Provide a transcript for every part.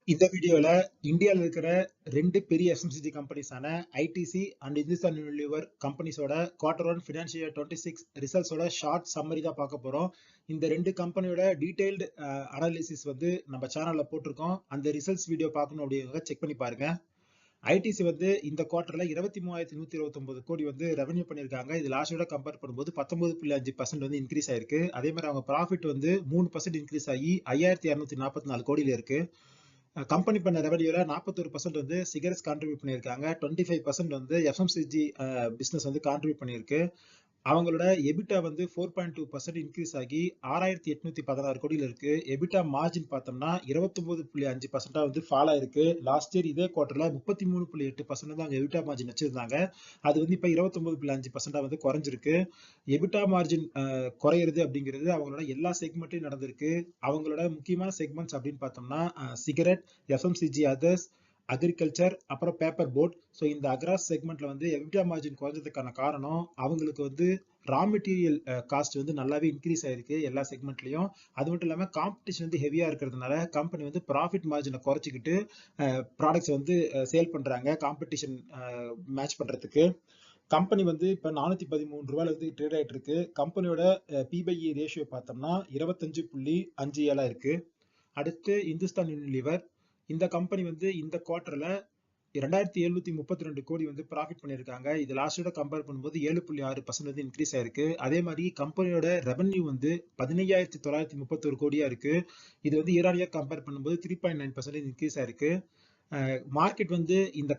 இந்த வீடியோல இந்தியால இருக்கிற 2 பெரிய FMCG கம்பெனிஸான ஐடிசி அண்ட் இந்துஸ்தான் யூனிலிவர் கம்பெனிஸோட Q1 ஃபினான்ஷியல் இயர் 26 ரிசல்ட்ஸோட ஷார்ட் சம்மரி தான் பார்க்க போறோம். இந்த 2 கம்பெனியோட டீடைல்டு அனாலிசிஸ் வந்து நம்ம சேனல்ல போட்டிருக்கோம். அந்த ரிசல்ட்ஸ் வீடியோ பார்க்கணும் அப்படிங்கிறத செக் பண்ணி பாருங்க. ஐடிசி வந்து இந்த குவார்டர்ல 23,129 கோடி வந்து ரெவன்யூ பண்ணிருக்காங்க. இது லாஸ்டோட கம்பேர் பண்ணும்போது 19.5% வந்து இன்க்ரீஸ் ஆயிருக்கு. அதே மாதிரி அவங்க ப்ராஃபிட் வந்து 3% இன்க்ரீஸ் ஆகி 5,244 கோடியில இருக்கு. கம்பெனி பண்ண ரெவன்யூல 41% வந்து சிகரெட்ஸ் கான்ட்ரிபியூட் பண்ணியிருக்காங்க. 25% வந்து எஃப்எம்சிஜி பிசினஸ் வந்து கான்ட்ரிபியூட் பண்ணியிருக்கு. அவங்களோட எபிட்டா வந்து 4.2% இன்க்ரீஸ் ஆகி 6,816 கோடியில இருக்கு. எபிட்டா மார்ஜின் பார்த்தோம்னா 29.5% வந்து ஃபால் ஆயிருக்கு. லாஸ்ட் இயர் இதே குவார்டர்ல 33.8% தான் எபிட்டா மார்ஜின் வச்சிருந்தாங்க. அது வந்து இப்ப 29.5% வந்து குறைஞ்சிருக்கு. எபிட்டா மார்ஜின் குறையிறது அப்படிங்கிறது அவங்களோட எல்லா செக்மெண்ட்லயும் நடந்திருக்கு. அவங்களோட முக்கியமான செக்மெண்ட்ஸ் அப்படின்னு பார்த்தோம்னா சிகரெட், எஃப்எம்சிஜி அதர்ஸ், அக்ரிகல்ச்சர், அப்புறம் பேப்பர் போர்ட். ஸோ இந்த அக்ராஸ் செக்மெண்ட்ல வந்து எபிட்டா மார்ஜின் குறைஞ்சதுக்கான காரணம் அவங்களுக்கு வந்து ரா மெட்டீரியல் காஸ்ட் வந்து நல்லாவே இன்க்ரீஸ் ஆயிருக்கு எல்லா செக்மெண்ட்லயும். அது மட்டும் இல்லாம காம்படிஷன் வந்து ஹெவியா இருக்கிறதுனால கம்பெனி வந்து ப்ராஃபிட் மார்ஜினை குறைச்சிக்கிட்டு ப்ராடக்ட்ஸ் வந்து சேல் பண்றாங்க காம்படிஷன் மேட்ச் பண்றதுக்கு. கம்பெனி வந்து இப்ப 413 ரூபாயில வந்து ட்ரேட் ஆயிட்டு இருக்கு. கம்பெனியோட பிபைஇ ரேஷியோ பார்த்தோம்னா 25.57 இருக்கு. அடுத்து இந்துஸ்தான் யூனிலிவர். இந்த கம்பெனி வந்து இந்த குவார்டர்ல 2,732 கோடி வந்து ப்ராஃபிட் பண்ணியிருக்காங்க. இது லாஸ்டோட கம்பேர் பண்ணும்போது 7.6% வந்து இன்க்ரீஸ் ஆயிருக்கு. அதே மாதிரி கம்பெனியோட ரெவன்யூ வந்து 15,931 கோடியா இருக்கு. இது வந்து இயர் ஆன் இயர் கம்பேர் பண்ணும்போது 3.9% இன்க்ரீஸ் ஆயிருக்கு. மார்க்கெட் வந்து இந்த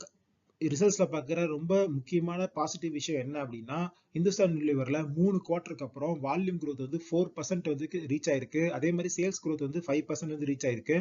ரிசல்ட்ஸ்ல பார்க்குற ரொம்ப முக்கியமான பாசிட்டிவ் விஷயம் என்ன அப்படின்னா இந்துஸ்தான் யூனிலிவர்ல 3 குவார்டருக்கு அப்புறம் வால்யூம் growth வந்து 4% வந்து ரீச் ஆயிருக்கு. அதே மாதிரி சேல்ஸ் growth வந்து 5% வந்து ரீச் ஆயிருக்கு.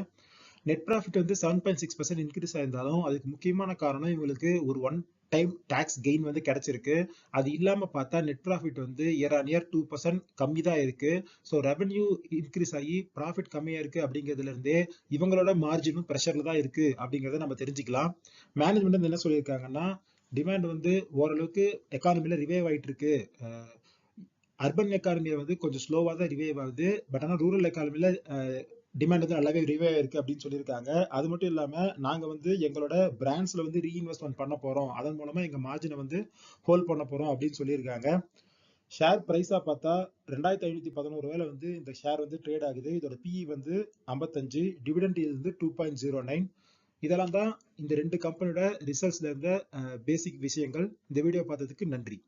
நெட் ப்ராஃபிட் வந்து 7.6% இன்க்ரீஸ் ஆயிருந்தாலும் அதுக்கு முக்கியமான காரணம் இவங்களுக்கு ஒரு ஒன் டைம் டாக்ஸ் கெயின் வந்து கிடைச்சிருக்கு. அது இல்லாம பார்த்தா நெட் ப்ராஃபிட் வந்து இயர் ஆன் இயர் 2% கம்மி தான் இருக்கு. ஸோ ரெவன்யூ இன்க்ரீஸ் ஆகி ப்ராஃபிட் கம்மியா இருக்கு அப்படிங்கிறதுல இருந்தே இவங்களோட மார்ஜினும் ப்ரெஷர்ல தான் இருக்கு அப்படிங்கிறத நம்ம தெரிஞ்சுக்கலாம். மேனேஜ்மெண்ட் வந்து என்ன சொல்லியிருக்காங்கன்னா டிமாண்ட் வந்து ஓரளவுக்கு எக்கானமில ரிவைவ் ஆயிட்டு இருக்கு. அர்பன் எக்கானமியை வந்து கொஞ்சம் ஸ்லோவா தான் ரிவைவ் ஆகுது. பட் ஆனால் ரூரல் எக்கானமில டிமாண்ட் வந்து நல்லாவே ரிவைவ் இருக்கு அப்படின்னு சொல்லியிருக்காங்க. அது மட்டும் இல்லாம நாங்க வந்து எங்களோட பிராண்ட்ஸ்ல வந்து ரீஇன்வெஸ்ட்மெண்ட் பண்ண போறோம். அதன் மூலமா எங்க மார்ஜினை வந்து ஹோல்ட் பண்ண போறோம் அப்படின்னு சொல்லியிருக்காங்க. ஷேர் பிரைஸா பார்த்தா 2,511 ரூபாயில வந்து இந்த ஷேர் வந்து ட்ரேட் ஆகுது. இதோட பிஇ வந்து 55, டிவிடெண்ட் வந்து 2.09. இதெல்லாம் தான் இந்த 2 கம்பெனியோட ரிசல்ட்ஸ்ல இருந்த பேசிக் விஷயங்கள். இந்த வீடியோ பார்த்ததுக்கு நன்றி.